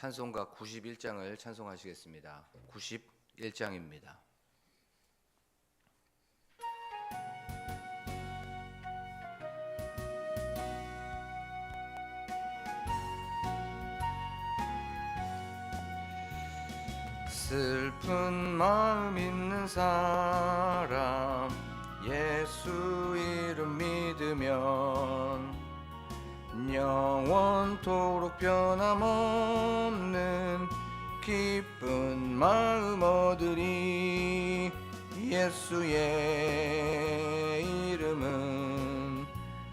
찬송가 91장을 찬송하시겠습니다. 91장입니다. 슬픈 마음 있는 사람 예수 이름 믿으면 영원토록 변함없는 기쁜 마음 얻으리. 예수의 이름은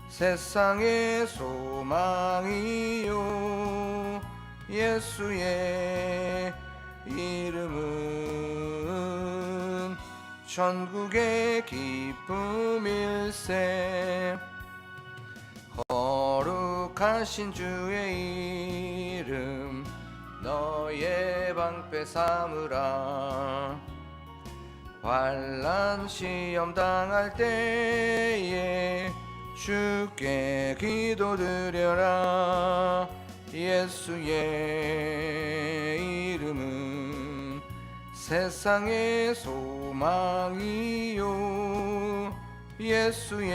세상의 소망이요 예수의 이름은 천국의 기쁨일세. 거룩하신 주의 이름 너의 방패 삼으라. 환난 시험 당할 때에 주께 기도드려라. 예수의 이름은 세상의 소망이요 예수의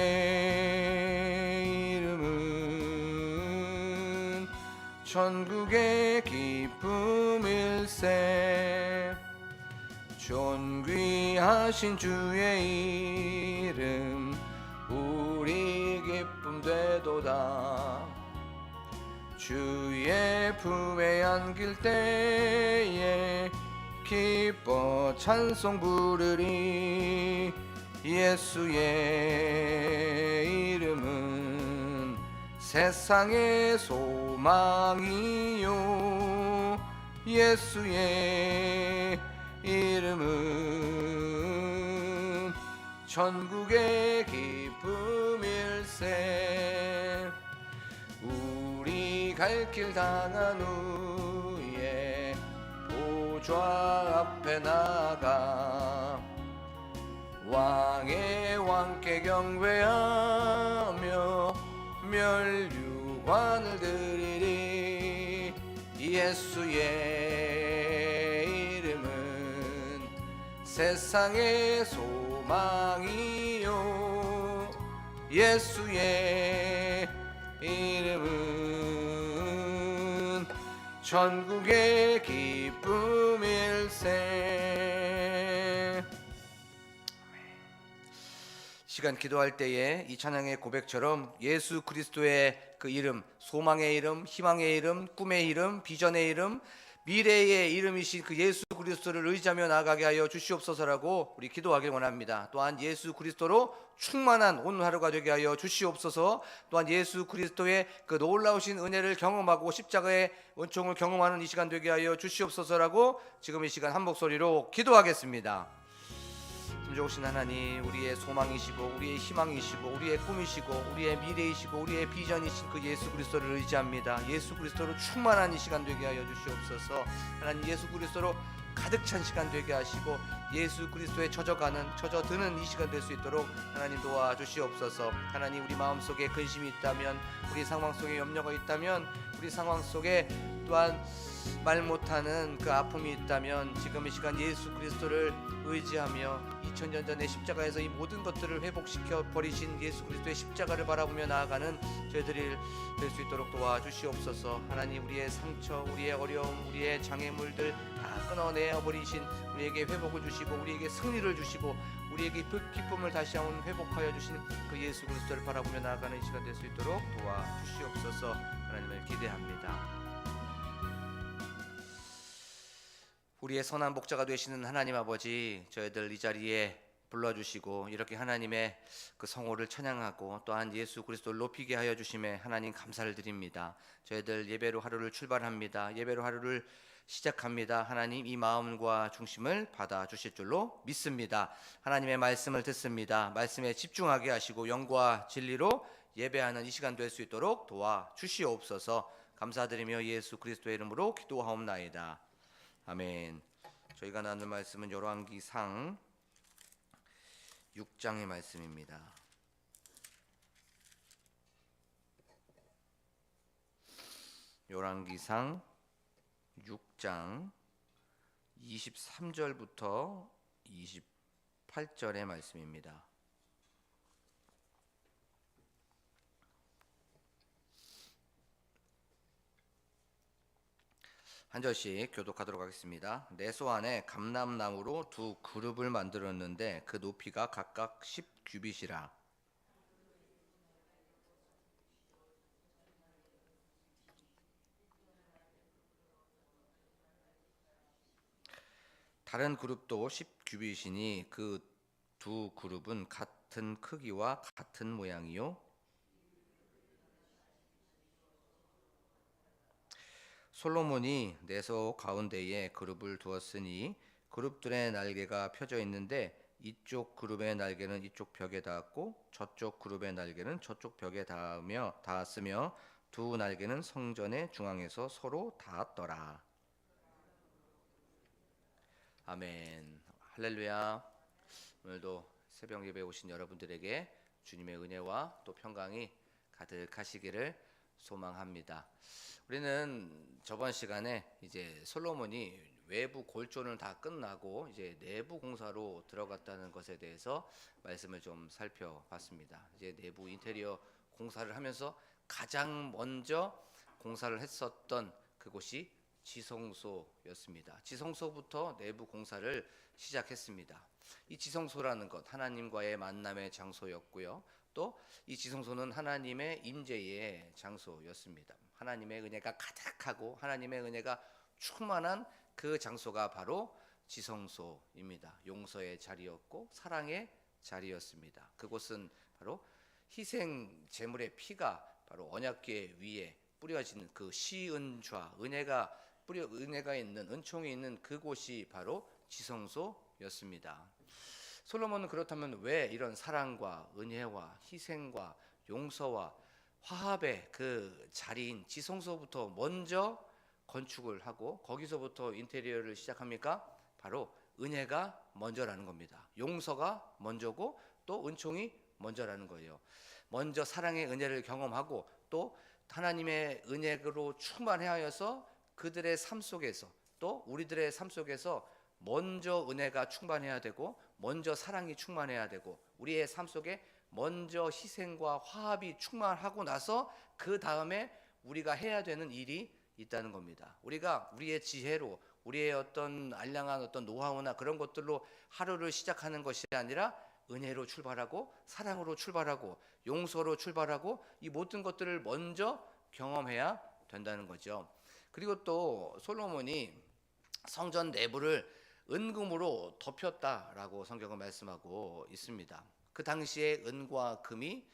이름은 천국의 기쁨일세. 존귀하신 주의 이름 우리 기쁨 되도다. 주의 품에 안길 때에 기뻐 찬송 부르리. 예수의 이름은 세상의 소망이요 예수의 이름은 천국의 기쁨일세. 우리 갈 길 당한 후에 보좌 앞에 나가 왕의 왕께 경배하며 멸류관을 드리리. 예수의 이름은 세상의 소망이요 예수의 이름은 천국의 기쁨일세. 시간 기도할 때에 이 찬양의 고백처럼 예수 그리스도의 그 이름, 소망의 이름, 희망의 이름, 꿈의 이름, 비전의 이름, 미래의 이름이신 그 예수 그리스도를 의지하며 나아가게 하여 주시옵소서라고 우리 기도하길 원합니다. 또한 예수 그리스도로 충만한 오늘 하루가 되게 하여 주시옵소서. 또한 예수 그리스도의 그 놀라우신 은혜를 경험하고 십자가의 은총을 경험하는 이 시간 되게 하여 주시옵소서라고 지금 이 시간 한 목소리로 기도하겠습니다. 힘 좋으신 하나님, 우리의 소망이시고 우리의 희망이시고 우리의 꿈이시고 우리의 미래이시고 우리의 비전이신 그 예수 그리스도를 의지합니다. 예수 그리스도로 충만한 이 시간 되게 하여 주시옵소서. 하나님, 예수 그리스도로 가득 찬 시간 되게 하시고 예수 그리스도에 젖어드는 이 시간 될 수 있도록 하나님 도와주시옵소서. 하나님, 우리 마음속에 근심이 있다면, 우리 상황 속에 염려가 있다면, 우리 상황 속에 또한 말 못하는 그 아픔이 있다면 지금 이 시간 예수 그리스도를 의지하며 2000년 전에 십자가에서 이 모든 것들을 회복시켜 버리신 예수 그리스도의 십자가를 바라보며 나아가는 저희들이 될 수 있도록 도와주시옵소서. 하나님, 우리의 상처, 우리의 어려움, 우리의 장애물들 다 끊어내어 버리신 우리에게 회복을 주시고 우리에게 승리를 주시고 우리에게 기쁨을 다시 한번 회복하여 주신 그 예수 그리스도를 바라보며 나아가는 이 시간 될 수 있도록 도와주시옵소서. 하나님을 기대합니다. 우리의 선한 목자가 되시는 하나님 아버지, 저희들 이 자리에 불러주시고 이렇게 하나님의 그 성호를 찬양하고 또한 예수 그리스도를 높이게 하여 주심에 하나님 감사를 드립니다. 저희들 예배로 하루를 출발합니다. 예배로 하루를 시작합니다. 하나님, 이 마음과 중심을 받아 주실 줄로 믿습니다. 하나님의 말씀을 듣습니다. 말씀에 집중하게 하시고 영과 진리로 예배하는 이 시간 될 수 있도록 도와주시옵소서. 감사드리며 예수 그리스도의 이름으로 기도하옵나이다. 아멘. 저희가 나눌 말씀은 열왕기상 6장의 말씀입니다. 열왕기상 6장 23절부터 28절의 말씀입니다. 한 절씩 교독하도록 하겠습니다. 내소 안에 감람나무로 두 그룹을 만들었는데 그 높이가 각각 10규빗이라. 다른 그룹도 10규빗이니 그 두 그룹은 같은 크기와 같은 모양이요. 솔로몬이 내소 가운데에 그룹을 두었으니 그룹들의 날개가 펴져 있는데 이쪽 그룹의 날개는 이쪽 벽에 닿았고 저쪽 그룹의 날개는 저쪽 벽에 닿았으며 두 날개는 성전의 중앙에서 서로 닿았더라. 아멘. 할렐루야. 오늘도 새벽 예배에 오신 여러분들에게 주님의 은혜와 또 평강이 가득하시기를 소망합니다. 우리는 저번 시간에 이제 솔로몬이 외부 골조는 다 끝나고 이제 내부 공사로 들어갔다는 것에 대해서 말씀을 좀 살펴봤습니다. 이제 내부 인테리어 공사를 하면서 가장 먼저 공사를 했었던 그곳이 지성소였습니다. 지성소부터 내부 공사를 시작했습니다. 이 지성소라는 것 하나님과의 만남의 장소였고요. 또 이 지성소는 하나님의 임재의 장소였습니다. 하나님의 은혜가 가득하고 하나님의 은혜가 충만한 그 장소가 바로 지성소입니다. 용서의 자리였고 사랑의 자리였습니다. 그곳은 바로 희생 제물의 피가 바로 언약궤 위에 뿌려진 그 시은좌 은혜가 있는 은총이 있는 그곳이 바로 지성소였습니다. 솔로몬은 그렇다면 왜 이런 사랑과 은혜와 희생과 용서와 화합의 그 자리인 지성소부터 먼저 건축을 하고 거기서부터 인테리어를 시작합니까? 바로 은혜가 먼저라는 겁니다. 용서가 먼저고 또 은총이 먼저라는 거예요. 먼저 사랑의 은혜를 경험하고 또 하나님의 은혜로 충만하여서 그들의 삶 속에서 또 우리들의 삶 속에서 먼저 은혜가 충만해야 되고 먼저 사랑이 충만해야 되고 우리의 삶 속에 먼저 희생과 화합이 충만하고 나서 그 다음에 우리가 해야 되는 일이 있다는 겁니다. 우리가 우리의 지혜로 우리의 어떤 알량한 어떤 노하우나 그런 것들로 하루를 시작하는 것이 아니라 은혜로 출발하고 사랑으로 출발하고 용서로 출발하고 이 모든 것들을 먼저 경험해야 된다는 거죠. 그리고 또 솔로몬이 성전 내부를 은금으로 덮였다라고 성경은 말씀하고 있습니다. 그 당시에 은과 금이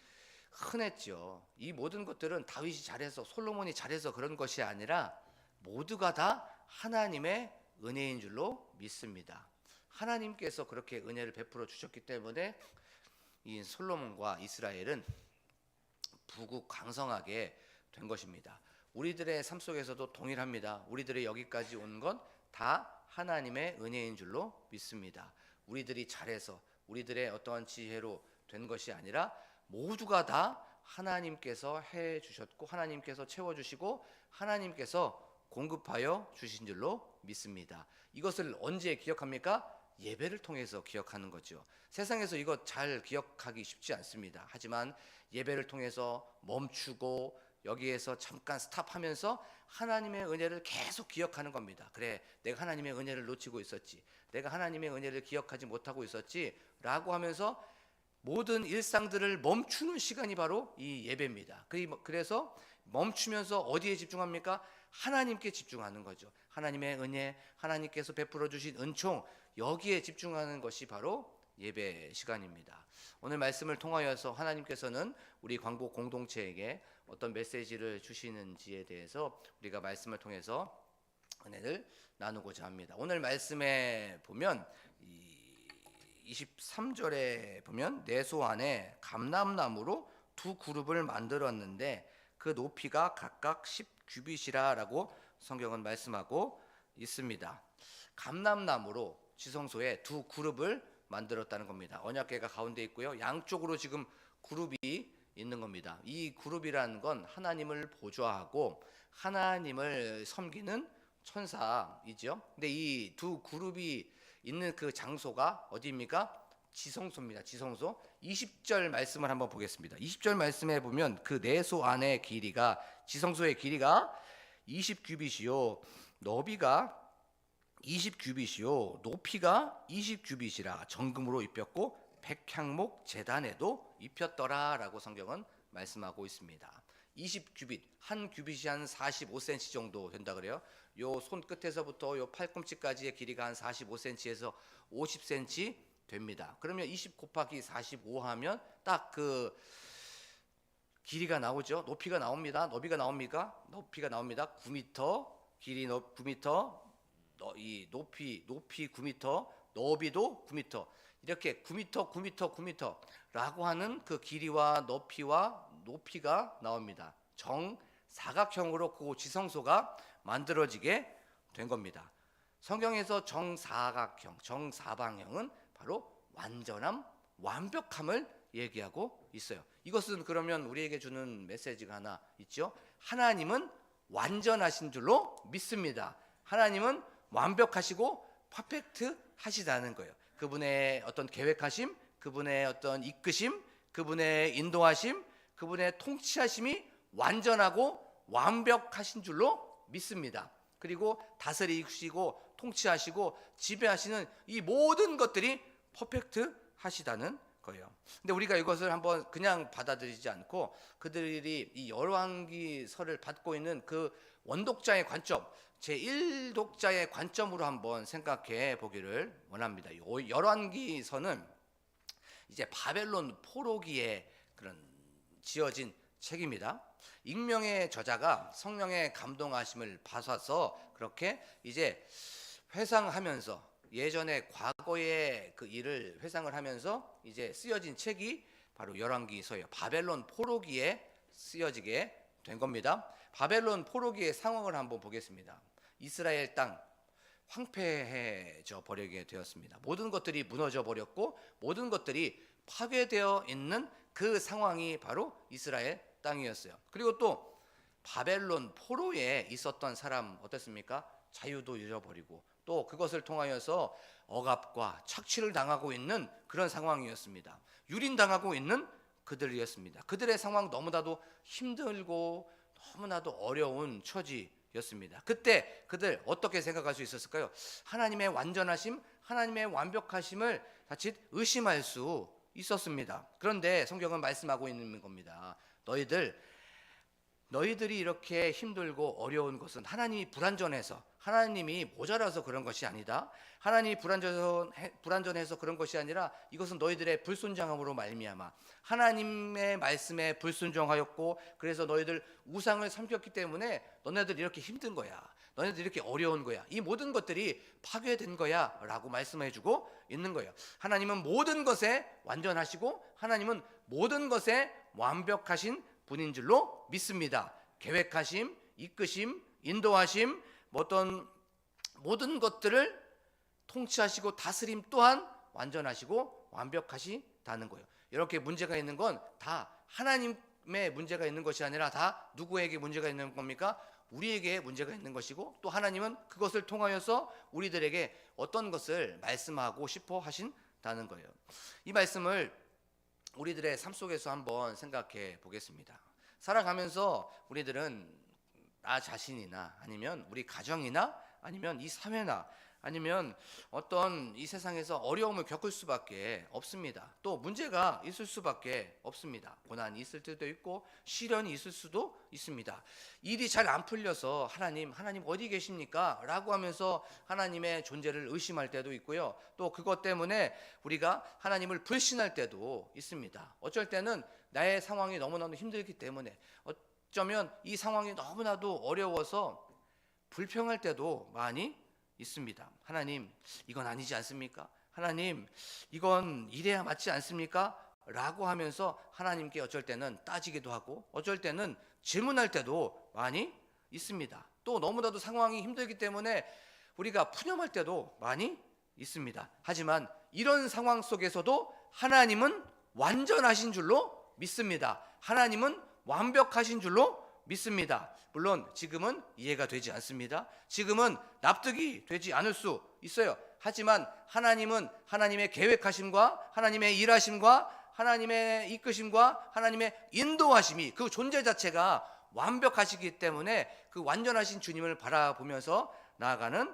흔했죠. 이 모든 것들은 다윗이 잘해서 솔로몬이 잘해서 그런 것이 아니라 모두가 다 하나님의 은혜인 줄로 믿습니다. 하나님께서 그렇게 은혜를 베풀어 주셨기 때문에 이 솔로몬과 이스라엘은 부국강성하게 된 것입니다. 우리들의 삶 속에서도 동일합니다. 우리들의 여기까지 온 건 다 하나님의 은혜인 줄로 믿습니다. 우리들이 잘해서 우리들의 어떠한 지혜로 된 것이 아니라 모두가 다 하나님께서 해 주셨고 하나님께서 채워 주시고 하나님께서 공급하여 주신 줄로 믿습니다. 이것을 언제 기억합니까? 예배를 통해서 기억하는 거죠. 세상에서 이거 잘 기억하기 쉽지 않습니다. 하지만 예배를 통해서 멈추고 여기에서 잠깐 스탑하면서 하나님의 은혜를 계속 기억하는 겁니다. 그래, 내가 하나님의 은혜를 놓치고 있었지, 내가 하나님의 은혜를 기억하지 못하고 있었지 라고 하면서 모든 일상들을 멈추는 시간이 바로 이 예배입니다. 그래서 멈추면서 어디에 집중합니까? 하나님께 집중하는 거죠. 하나님의 은혜, 하나님께서 베풀어 주신 은총, 여기에 집중하는 것이 바로 예배 시간입니다. 오늘 말씀을 통하여서 하나님께서는 우리 광복 공동체에게 어떤 메시지를 주시는지에 대해서 우리가 말씀을 통해서 은혜를 나누고자 합니다. 오늘 말씀에 보면 23절에 보면 내소 안에 감람나무로 두 그룹을 만들었는데 그 높이가 각각 10규빗이라라고 성경은 말씀하고 있습니다. 감람나무로 지성소에 두 그룹을 만들었다는 겁니다. 언약궤가 가운데 있고요. 양쪽으로 지금 그룹이 있는 겁니다. 이 그룹이라는 건 하나님을 보좌하고 하나님을 섬기는 천사이죠. 근데 이 두 그룹이 있는 그 장소가 어디입니까? 지성소입니다. 지성소. 20절 말씀을 한번 보겠습니다. 20절 말씀에 보면 그 내소 안의 길이가, 지성소의 길이가 20규빗이요 너비가 20규빗이요 높이가 20규빗이라 정금으로 입혔고 백향목 제단에도 입혔더라라고 성경은 말씀하고 있습니다. 20규빗, 한 규빗이 한 45cm 정도 된다 그래요. 요 손 끝에서부터 요 팔꿈치까지의 길이가 한 45cm에서 50cm 됩니다. 그러면 20 곱하기 45 하면 딱 그 길이가 나오죠. 높이가 나옵니다. 너비가 나옵니까? 높이가 나옵니다. 9m, 길이 9m, 이 높이 9m, 너비도 9m. 이렇게 9m, 9m, 9m라고 하는 그 길이와 높이와 높이가 나옵니다. 정사각형으로 그 지성소가 만들어지게 된 겁니다. 성경에서 정사각형, 정사방형은 바로 완전함, 완벽함을 얘기하고 있어요. 이것은 그러면 우리에게 주는 메시지가 하나 있죠. 하나님은 완전하신 줄로 믿습니다. 하나님은 완벽하시고 퍼펙트 하시다는 거예요. 그분의 어떤 계획하심, 그분의 어떤 이끄심, 그분의 인도하심, 그분의 통치하심이 완전하고 완벽하신 줄로 믿습니다. 그리고 다스리시고 통치하시고 지배하시는 이 모든 것들이 퍼펙트 하시다는 거예요. 근데 우리가 이것을 한번 그냥 받아들이지 않고 그들이 이 열왕기서를 받고 있는 그 원독자의 관점, 제1독자의 관점으로 한번 생각해 보기를 원합니다. 열왕기서는 이제 바벨론 포로기에 그런 지어진 책입니다. 익명의 저자가 성령의 감동하심을 받아서 그렇게 이제 회상하면서 예전의 과거의 그 일을 회상을 하면서 이제 쓰여진 책이 바로 열왕기서예요. 바벨론 포로기에 쓰여지게 된 겁니다. 바벨론 포로기의 상황을 한번 보겠습니다. 이스라엘 땅 황폐해져 버리게 되었습니다. 모든 것들이 무너져 버렸고 모든 것들이 파괴되어 있는 그 상황이 바로 이스라엘 땅이었어요. 그리고 또 바벨론 포로에 있었던 사람 어떻습니까? 자유도 잃어버리고 또 그것을 통하여서 억압과 착취를 당하고 있는 그런 상황이었습니다. 유린당하고 있는 그들이었습니다. 그들의 상황 너무나도 힘들고 너무나도 어려운 처지였습니다. 그때 그들 어떻게 생각할 수 있었을까요? 하나님의 완전하심, 하나님의 완벽하심을 자칫 의심할 수 있었습니다. 그런데 성경은 말씀하고 있는 겁니다. 너희들이 이렇게 힘들고 어려운 것은 하나님이 불완전해서, 하나님이 모자라서 그런 것이 아니다. 하나님이 불완전해서 그런 것이 아니라 이것은 너희들의 불순종함으로 말미암아 하나님의 말씀에 불순종하였고 그래서 너희들 우상을 섬겼기 때문에 너네들 이렇게 힘든 거야. 너네들 이렇게 어려운 거야. 이 모든 것들이 파괴된 거야 라고 말씀해주고 있는 거예요. 하나님은 모든 것에 완전하시고 하나님은 모든 것에 완벽하신 분인 줄로 믿습니다. 계획하심, 이끄심, 인도하심, 어떤 모든 것들을 통치하시고 다스림 또한 완전하시고 완벽하시다는 거예요. 이렇게 문제가 있는 건 다 하나님의 문제가 있는 것이 아니라 다 누구에게 문제가 있는 겁니까? 우리에게 문제가 있는 것이고 또 하나님은 그것을 통하여서 우리들에게 어떤 것을 말씀하고 싶어 하신다는 거예요. 이 말씀을 우리들의 삶 속에서 한번 생각해 보겠습니다. 살아가면서 우리들은 나 자신이나 아니면 우리 가정이나 아니면 이 사회나 아니면 어떤 이 세상에서 어려움을 겪을 수밖에 없습니다. 또 문제가 있을 수밖에 없습니다. 고난이 있을 때도 있고 시련이 있을 수도 있습니다. 일이 잘 안 풀려서 하나님 어디 계십니까? 라고 하면서 하나님의 존재를 의심할 때도 있고요. 또 그것 때문에 우리가 하나님을 불신할 때도 있습니다. 어쩔 때는 나의 상황이 너무나도 힘들기 때문에 어쩌면 이 상황이 너무나도 어려워서 불평할 때도 많이 있습니다. 하나님 이건 아니지 않습니까? 하나님 이건 이래야 맞지 않습니까? 라고 하면서 하나님께 어쩔 때는 따지기도 하고 어쩔 때는 질문할 때도 많이 있습니다. 또 너무나도 상황이 힘들기 때문에 우리가 푸념할 때도 많이 있습니다. 하지만 이런 상황 속에서도 하나님은 완전하신 줄로 믿습니다. 하나님은 완벽하신 줄로 믿습니다. 물론 지금은 이해가 되지 않습니다. 지금은 납득이 되지 않을 수 있어요. 하지만 하나님은 하나님의 계획하심과 하나님의 일하심과 하나님의 이끄심과 하나님의 인도하심이 그 존재 자체가 완벽하시기 때문에 그 완전하신 주님을 바라보면서 나아가는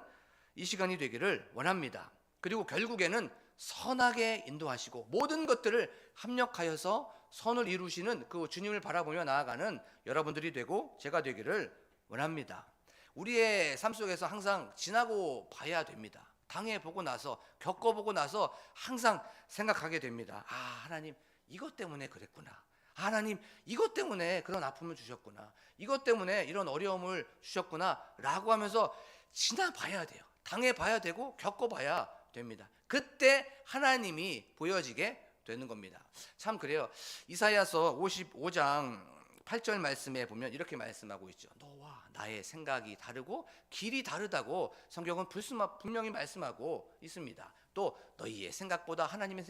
이 시간이 되기를 원합니다. 그리고 결국에는 선하게 인도하시고 모든 것들을 합력하여서 선을 이루시는 그 주님을 바라보며 나아가는 여러분들이 되고 제가 되기를 원합니다. 우리의 삶 속에서 항상 지나고 봐야 됩니다. 당해보고 나서 겪어보고 나서 항상 생각하게 됩니다. 아, 하나님 이것 때문에 그랬구나. 하나님 이것 때문에 그런 아픔을 주셨구나. 이것 때문에 이런 어려움을 주셨구나 라고 하면서 지나봐야 돼요. 당해봐야 되고 겪어봐야 됩니다. 그때 하나님이 보여지게 되는 겁니다. 참 그래요. 이사야서 55장 8절 말씀에 보면 이렇게 말씀하고 있죠. 너와 나의 생각이 다르고 길이 다르다고 성경은 분명히 말씀하고 있습니다. 또 너희의 생각보다 하나님의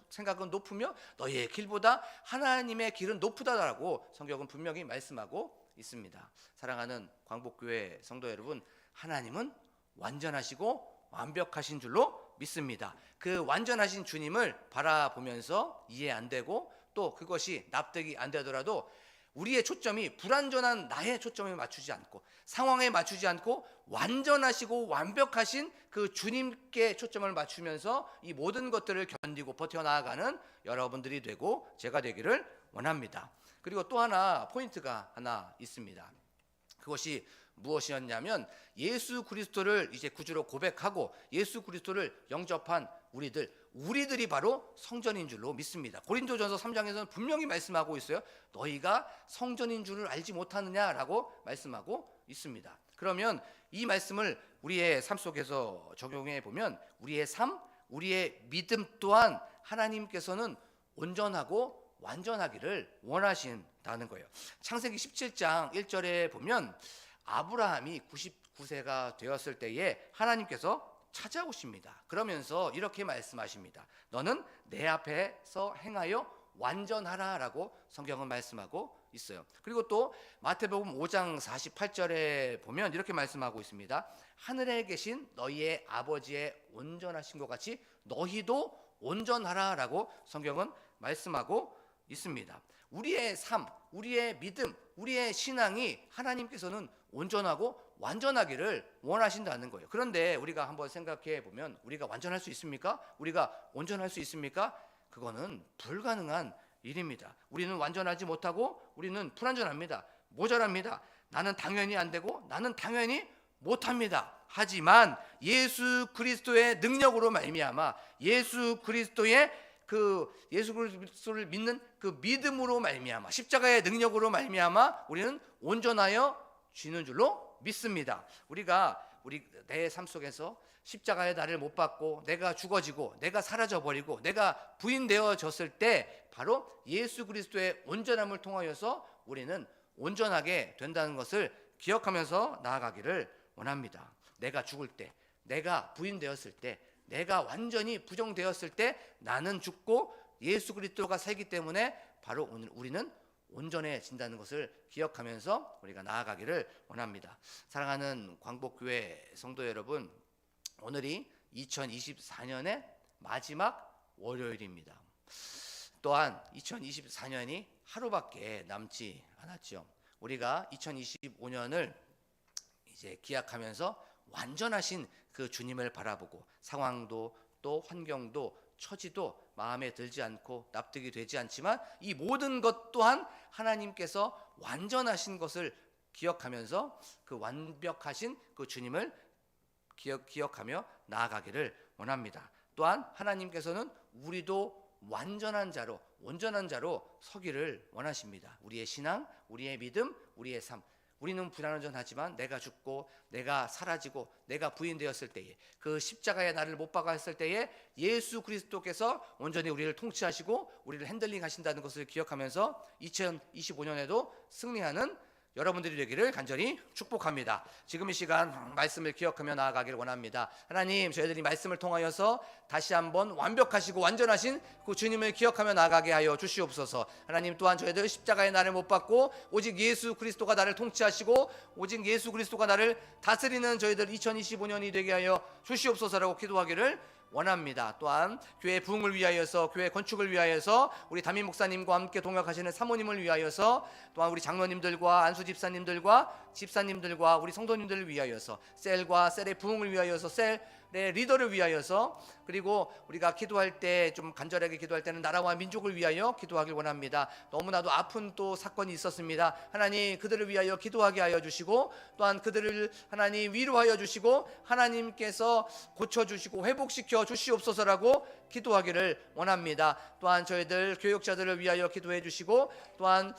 생각은 높으며 너희의 길보다 하나님의 길은 높다라고 성경은 분명히 말씀하고 있습니다. 사랑하는 광복교회 성도 여러분, 하나님은 완전하시고 완벽하신 줄로 믿습니다. 그 완전하신 주님을 바라보면서 이해 안 되고 또 그것이 납득이 안 되더라도 우리의 초점이 불완전한 나의 초점에 맞추지 않고 상황에 맞추지 않고 완전하시고 완벽하신 그 주님께 초점을 맞추면서 이 모든 것들을 견디고 버텨나가는 여러분들이 되고 제가 되기를 원합니다. 그리고 또 하나 포인트가 하나 있습니다. 그것이 무엇이었냐면 예수 그리스도를 이제 구주로 고백하고 예수 그리스도를 영접한 우리들이 바로 성전인 줄로 믿습니다. 고린도전서 3장에서는 분명히 말씀하고 있어요. 너희가 성전인 줄을 알지 못하느냐라고 말씀하고 있습니다. 그러면 이 말씀을 우리의 삶 속에서 적용해 보면 우리의 삶, 우리의 믿음 또한 하나님께서는 온전하고 완전하기를 원하신다는 거예요. 창세기 17장 1절에 보면 아브라함이 99세가 되었을 때에 하나님께서 찾아오십니다. 그러면서 이렇게 말씀하십니다. 너는 내 앞에서 행하여 완전하라 라고 성경은 말씀하고 있어요. 그리고 또 마태복음 5장 48절에 보면 이렇게 말씀하고 있습니다. 하늘에 계신 너희의 아버지의 온전하신 것 같이 너희도 온전하라 라고 성경은 말씀하고 있습니다. 우리의 삶, 우리의 믿음, 우리의 신앙이 하나님께서는 온전하고 완전하기를 원하신다는 거예요. 그런데 우리가 한번 생각해 보면 우리가 완전할 수 있습니까? 우리가 온전할 수 있습니까? 그거는 불가능한 일입니다. 우리는 완전하지 못하고 우리는 불완전합니다. 모자랍니다. 나는 당연히 안 되고 나는 당연히 못합니다. 하지만 예수 그리스도의 능력으로 말미암아 예수 그리스도를 믿는 그 믿음으로 말미암아 십자가의 능력으로 말미암아 우리는 온전하여 쥐는 줄로 믿습니다. 내 삶 속에서 십자가의 날을 못 받고 내가 죽어지고 내가 사라져 버리고 내가 부인되어졌을 때 바로 예수 그리스도의 온전함을 통하여서 우리는 온전하게 된다는 것을 기억하면서 나아가기를 원합니다. 내가 죽을 때, 내가 부인되었을 때, 내가 완전히 부정되었을 때 나는 죽고 예수 그리스도가 살기 때문에 바로 우리는 온전해진다는 것을 기억하면서 우리가 나아가기를 원합니다. 사랑하는 광복교회 성도 여러분, 오늘이 2024년의 마지막 월요일입니다. 또한 2024년이 하루밖에 남지 않았죠. 우리가 2025년을 이제 기약하면서 완전하신 그 주님을 바라보고 상황도 또 환경도 처지도 마음에 들지 않고 납득이 되지 않지만 이 모든 것 또한 하나님께서 완전하신 것을 기억하면서 그 완벽하신 그 주님을 기억하며 나아가기를 원합니다. 또한 하나님께서는 우리도 완전한 자로 온전한 자로 서기를 원하십니다. 우리의 신앙, 우리의 믿음, 우리의 삶. 우리는 불완전하지만 내가 죽고 내가 사라지고 내가 부인되었을 때에 그 십자가의 나를 못 박았을 때에 예수 그리스도께서 온전히 우리를 통치하시고 우리를 핸들링 하신다는 것을 기억하면서 2025년에도 승리하는 여러분들이 되기를 간절히 축복합니다. 지금 이 시간 말씀을 기억하며 나아가길 원합니다. 하나님, 저희들이 말씀을 통하여서 다시 한번 완벽하시고 완전하신 그 주님을 기억하며 나아가게 하여 주시옵소서. 하나님, 또한 저희들 십자가의 나를 못 받고 오직 예수 그리스도가 나를 통치하시고 오직 예수 그리스도가 나를 다스리는 저희들 2025년이 되게 하여 주시옵소서라고 기도하기를 원합니다. 또한 교회 부흥을 위하여서, 교회 건축을 위하여서, 우리 담임 목사님과 함께 동역하시는 사모님을 위하여서, 또한 우리 장로님들과 안수 집사님들과 우리 성도님들을 위하여서, 셀과 셀의 부흥을 위하여서, 셀의 리더를 위하여서, 그리고 우리가 기도할 때 좀 간절하게 기도할 때는 나라와 민족을 위하여 기도하길 원합니다. 너무나도 아픈 또 사건이 있었습니다. 하나님, 그들을 위하여 기도하게 하여 주시고, 또한 그들을 하나님 위로하여 주시고 하나님께서 고쳐주시고 회복시켜 주시옵소서라고 기도하기를 원합니다. 또한 저희들 교역자들을 위하여 기도해 주시고, 또한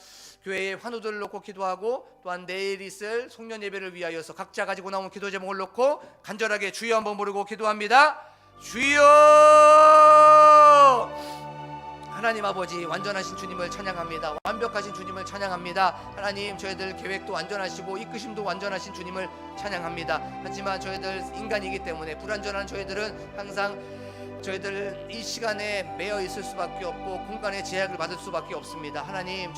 교회의 환우들을 놓고 기도하고, 또한 내일 있을 송년 예배를 위하여서 각자 가지고 나온 기도 제목을 놓고 간절하게 주여 한번 부르고 기도합니다. 주여! 하나님 아버지, 완전하신 주님을 찬양합니다. 완벽하신 주님을 찬양합니다. 하나님, 저희들 계획도 완전하시고 이끄심도 완전하신 주님을 찬양합니다. 하지만 저희들 인간이기 때문에 불완전한 저희들은 항상 저희들 이 시간에 매여 있을 수밖에 없고 공간의 제약을 받을 수밖에 없습니다. 하나님,